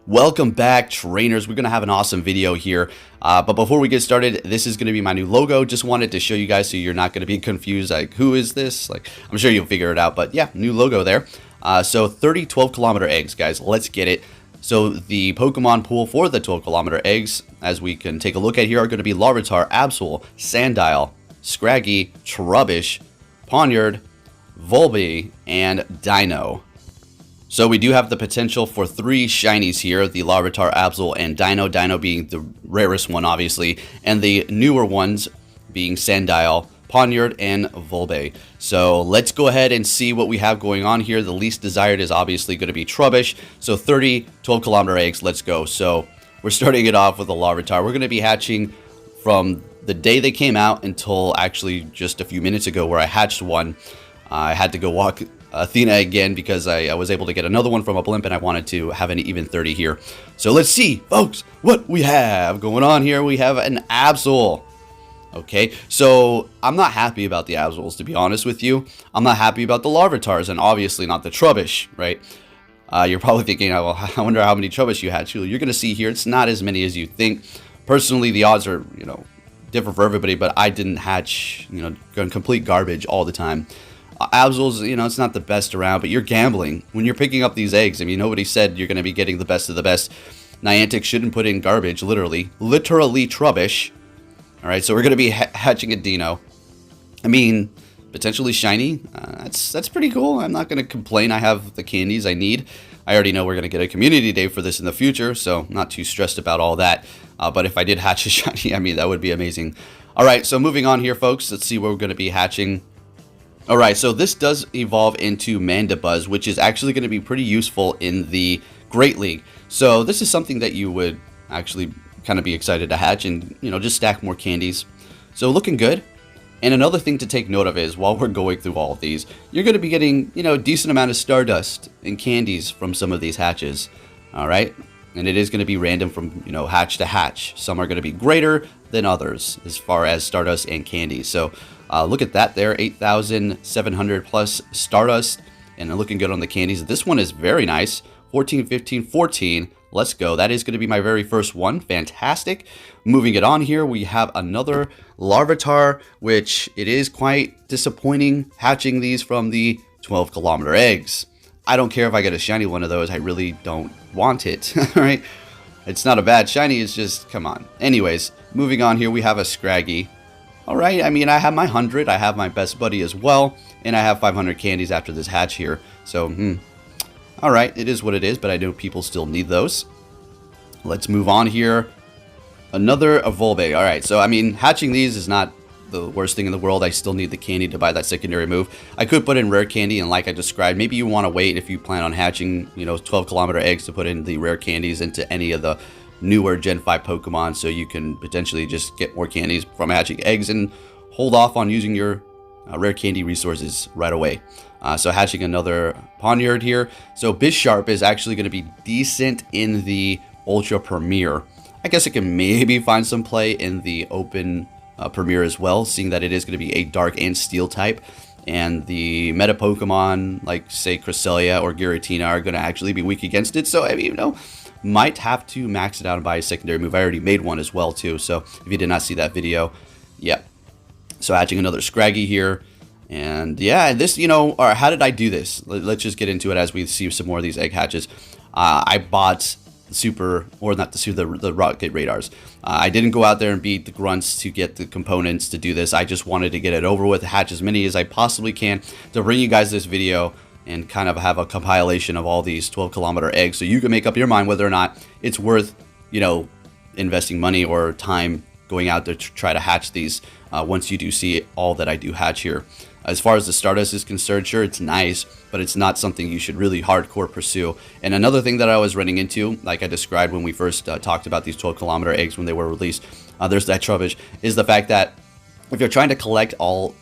Welcome back, trainers. We're going to have an awesome video here. But before we get started, this is going to be my new logo. Just wanted to show you guys so you're not going to be confused. Like, who is this? Like, I'm sure you'll figure it out. But yeah, new logo there. So 30 12-kilometer eggs, guys. Let's get it. So the Pokemon pool for the 12-kilometer eggs, as we can take a look at here, are going to be Larvitar, Absol, Sandile, Scraggy, Trubbish, Ponyard, Volby, and Dino. So we do have the potential for 3 shinies here, the Larvitar, Absol, and Dino. Dino being the rarest one, obviously, and the newer ones being Sandile, Ponyard, and Volby. So let's go ahead and see what we have going on here. The least desired is obviously going to be Trubbish. So 30 12-kilometer eggs, let's go. So we're starting it off with the Larvitar. We're going to be hatching from the day they came out until actually just a few minutes ago where I hatched one. I had to go walk Athena again because I was able to get another one from a blimp and I wanted to have an even 30 here. So let's see, folks, what we have going on here. We have an Absol. Okay, so I'm not happy about the Absols, to be honest with you. I'm not happy about the Larvitars and obviously not the Trubbish, right? You're probably thinking, well, I wonder how many Trubbish you had. You're going to see here, it's not as many as you think. Personally, the odds are, different for everybody, but I didn't hatch, complete garbage all the time. Absols, it's not the best around, but you're gambling when you're picking up these eggs. I mean, nobody said you're going to be getting the best of the best. Niantic shouldn't put in garbage, literally Trubbish. All right, so we're going to be hatching a Dino. I mean, potentially shiny. That's pretty cool. I'm not going to complain. I have the candies I need. I already know we're going to get a community day for this in the future, so not too stressed about all that. But if I did hatch a shiny, I mean, that would be amazing. All right, so moving on here, folks. Let's see what we're going to be hatching. Alright, so this does evolve into Mandibuzz, which is actually going to be pretty useful in the Great League. So this is something that you would actually kind of be excited to hatch and, just stack more candies. So looking good. And another thing to take note of is, while we're going through all of these, you're going to be getting, a decent amount of Stardust and candies from some of these hatches. Alright? And it is going to be random from, hatch to hatch. Some are going to be greater than others as far as Stardust and candies. So look at that there, 8,700 plus Stardust, and looking good on the candies. This one is very nice, 14, 15, 14. Let's go. That is going to be my very first one. Fantastic. Moving it on here, we have another Larvitar, which it is quite disappointing hatching these from the 12-kilometer eggs. I don't care if I get a shiny one of those. I really don't want it. All right. It's not a bad shiny. It's just, come on. Anyways, moving on here, we have a Scraggy. All right. I mean, I have my 100. I have my best buddy as well. And I have 500 candies after this hatch here. So, all right. It is what it is, but I know people still need those. Let's move on here. Another Volby. All right. So, I mean, hatching these is not the worst thing in the world. I still need the candy to buy that secondary move. I could put in rare candy, and like I described, maybe you want to wait if you plan on hatching, 12-kilometer eggs to put in the rare candies into any of the newer Gen 5 Pokemon, so you can potentially just get more candies from hatching eggs and hold off on using your rare candy resources right away. So hatching another Ponyard here. So Bisharp is actually going to be decent in the Ultra Premier. I guess it can maybe find some play in the Open Premier as well, seeing that it is going to be a Dark and Steel type, and the meta Pokemon like say Cresselia or Giratina are going to actually be weak against it. So I mean, might have to max it out and buy a secondary move. I already made one as well too, so if you did not see that video, yeah. So hatching another Scraggy here, and yeah, this, or how did I do this? Let's just get into it as we see some more of these egg hatches. I bought the rocket radars. I didn't go out there and beat the grunts to get the components to do this. I just wanted to get it over with, hatch as many as I possibly can to bring you guys this video and kind of have a compilation of all these 12-kilometer eggs so you can make up your mind whether or not it's worth, investing money or time going out there to try to hatch these once you do see all that I do hatch here. As far as the Stardust is concerned, sure, it's nice, but it's not something you should really hardcore pursue. And another thing that I was running into, like I described when we first talked about these 12-kilometer eggs when they were released, there's that Trubbish, is the fact that if you're trying to collect all,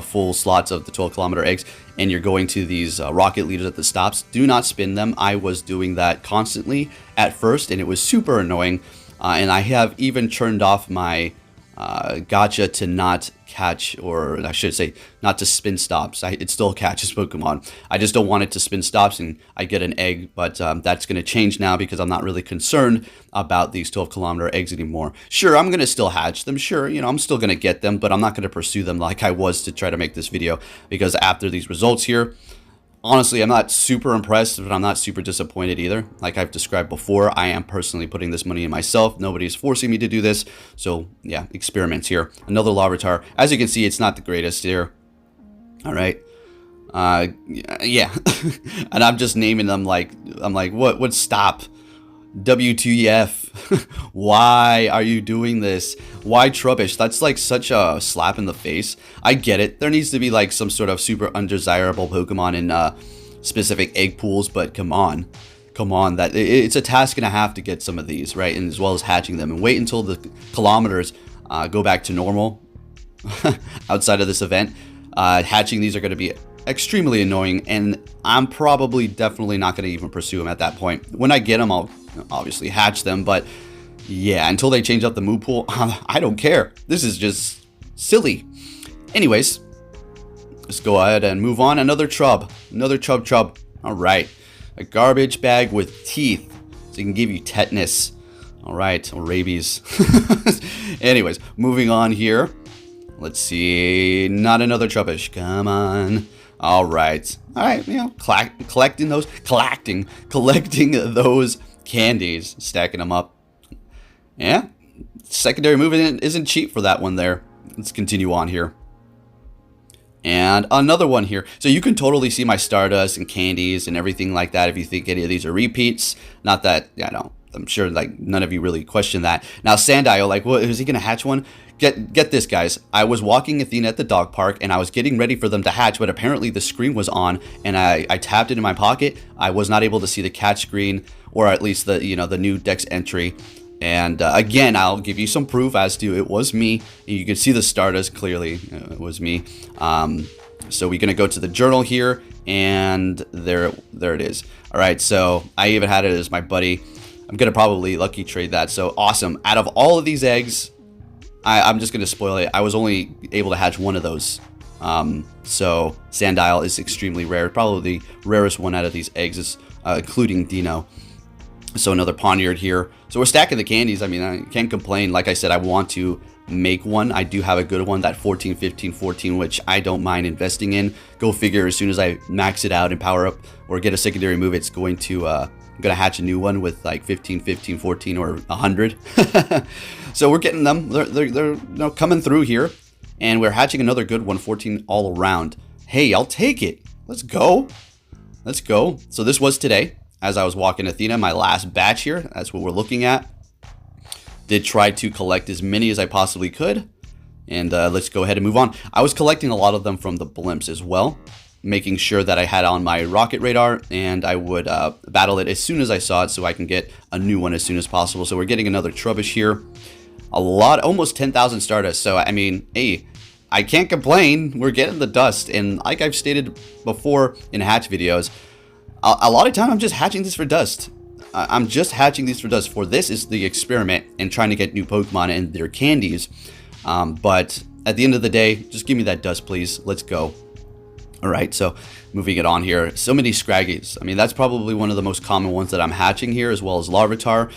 full slots of the 12-kilometer eggs and you're going to these rocket leaders at the stops, do not spin them. I was doing that constantly at first, and it was super annoying. And I have even turned off my gotcha to not catch, or I should say not to spin stops. It still catches Pokemon. I just don't want it to spin stops and I get an egg, but that's going to change now because I'm not really concerned about these 12-kilometer eggs anymore. Sure, I'm going to still hatch them. Sure, you know, I'm still going to get them, but I'm not going to pursue them like I was to try to make this video, because after these results here, honestly, I'm not super impressed, but I'm not super disappointed either. Like I've described before, I am personally putting this money in myself. Nobody's forcing me to do this. So yeah, experiments here. Another Larvitar. As you can see, it's not the greatest here. All right. Yeah. And I'm just naming them like, I'm like, what, stop. WTF. Why are you doing this? Why Trubbish? That's like such a slap in the face. I get it. There needs to be like some sort of super undesirable Pokemon in specific egg pools, but come on. That it's a task and a half to get some of these, right? And as well as hatching them, and wait until the kilometers go back to normal outside of this event. Hatching these are going to be extremely annoying, and I'm probably definitely not going to even pursue them at that point. When I get them, I'll obviously hatch them, but yeah, until they change up the move pool, I don't care. This is just silly. Anyways, let's go ahead and move on. Another Chub. All right, a garbage bag with teeth, so it can give you tetanus. All right, or rabies. Anyways, moving on here. Let's see, not another Trubbish. Come on. All right, you know, collecting those candies, stacking them up. Yeah, secondary movement isn't cheap for that one there. Let's continue on here. And another one here. So you can totally see my Stardust and candies and everything like that if you think any of these are repeats. Not that, I know, I'm sure like none of you really question that. Now Sandile, like, what, is he gonna hatch one? Get this, guys. I was walking Athena at the dog park and I was getting ready for them to hatch, but apparently the screen was on and I tapped it in my pocket. I was not able to see the catch screen, or at least the, you know, the new Dex entry. And again, I'll give you some proof as to it was me. You can see the Stardust clearly. It was me. So we're gonna go to the journal here, and there it is. All right, so I even had it as my buddy. I'm gonna probably lucky trade that. So awesome. Out of all of these eggs, I'm just gonna spoil it. I was only able to hatch one of those. So Sandile is extremely rare. Probably the rarest one out of these eggs, is including Dino. So another Poniard here. So we're stacking the candies. I mean, I can't complain. Like I said, I want to make one. I do have a good one, that 14, 15, 14, which I don't mind investing in. Go figure, as soon as I max it out and power up or get a secondary move, it's going to I'm gonna hatch a new one with like 15, 15, 14, or 100. So we're getting them. They're you know, coming through here, and we're hatching another good one, 14 all around. Hey, I'll take it. Let's go. So this was today, as I was walking Athena, my last batch here. That's what we're looking at. Did try to collect as many as I possibly could, and let's go ahead and move on. I was collecting a lot of them from the blimps as well, making sure that I had on my rocket radar, and I would battle it as soon as I saw it so I can get a new one as soon as possible. So we're getting another Trubbish here. A lot, almost 10,000 Stardust. So, I mean, hey, I can't complain. We're getting the dust. And like I've stated before in hatch videos, a lot of time I'm just hatching this for dust. I'm just hatching these for dust. For this is the experiment and trying to get new Pokemon and their candies. But at the end of the day, just give me that dust, please. Let's go. All right, so moving it on here. So many Scraggies. I mean, that's probably one of the most common ones that I'm hatching here, as well as Larvitar.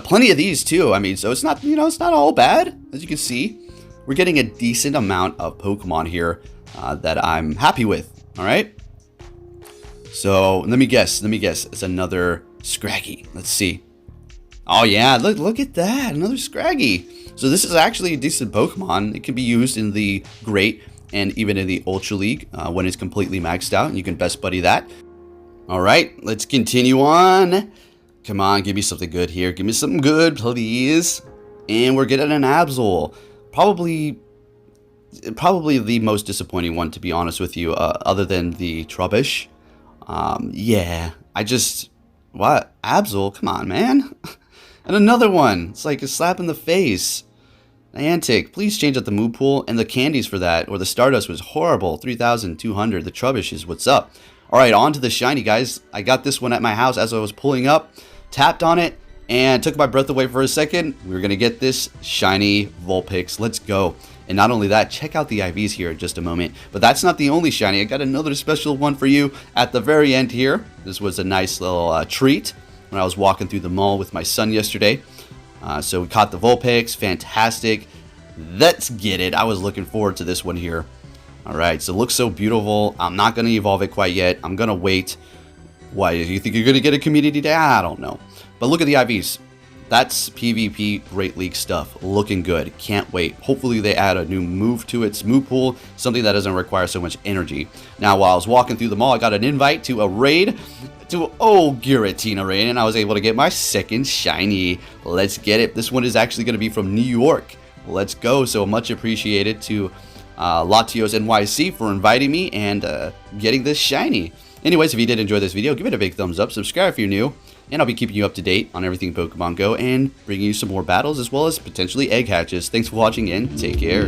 Plenty of these too. I mean, so it's not, you know, it's not all bad. As you can see, we're getting a decent amount of Pokemon here that I'm happy with. All right. So let me guess. It's another Scraggy. Let's see. Oh yeah, look at that, another Scraggy. So this is actually a decent Pokemon. It can be used in the Great and even in the Ultra League when it's completely maxed out, and you can best buddy that. All right, let's continue on. Come on, give me something good here. Give me something good, please. And we're getting an Absol. Probably the most disappointing one, to be honest with you, other than the Trubbish. Yeah, what? Absol? Come on, man. And another one. It's like a slap in the face. Niantic, please change up the mood pool and the candies for that, or the Stardust was horrible. 3,200. The Trubbish is what's up. All right, on to the shiny, guys. I got this one at my house as I was pulling up, tapped on it, and took my breath away for a second. We're going to get this shiny Vulpix. Let's go. And not only that, check out the IVs here in just a moment. But that's not the only shiny. I got another special one for you at the very end here. This was a nice little treat when I was walking through the mall with my son yesterday. So we caught the Vulpix. Fantastic. Let's get it. I was looking forward to this one here. Alright, so it looks so beautiful. I'm not going to evolve it quite yet. I'm going to wait. Why, you think you're going to get a community day? I don't know. But look at the IVs. That's PvP Great League stuff. Looking good. Can't wait. Hopefully they add a new move to its move pool. Something that doesn't require so much energy. Now, while I was walking through the mall, I got an invite to a raid. To Giratina raid. And I was able to get my second shiny. Let's get it. This one is actually going to be from New York. Let's go. So much appreciated to Latios NYC for inviting me and getting this shiny. Anyways, if you did enjoy this video, give it a big thumbs up. Subscribe if you're new. And I'll be keeping you up to date on everything Pokemon Go and bringing you some more battles as well as potentially egg hatches. Thanks for watching and take care.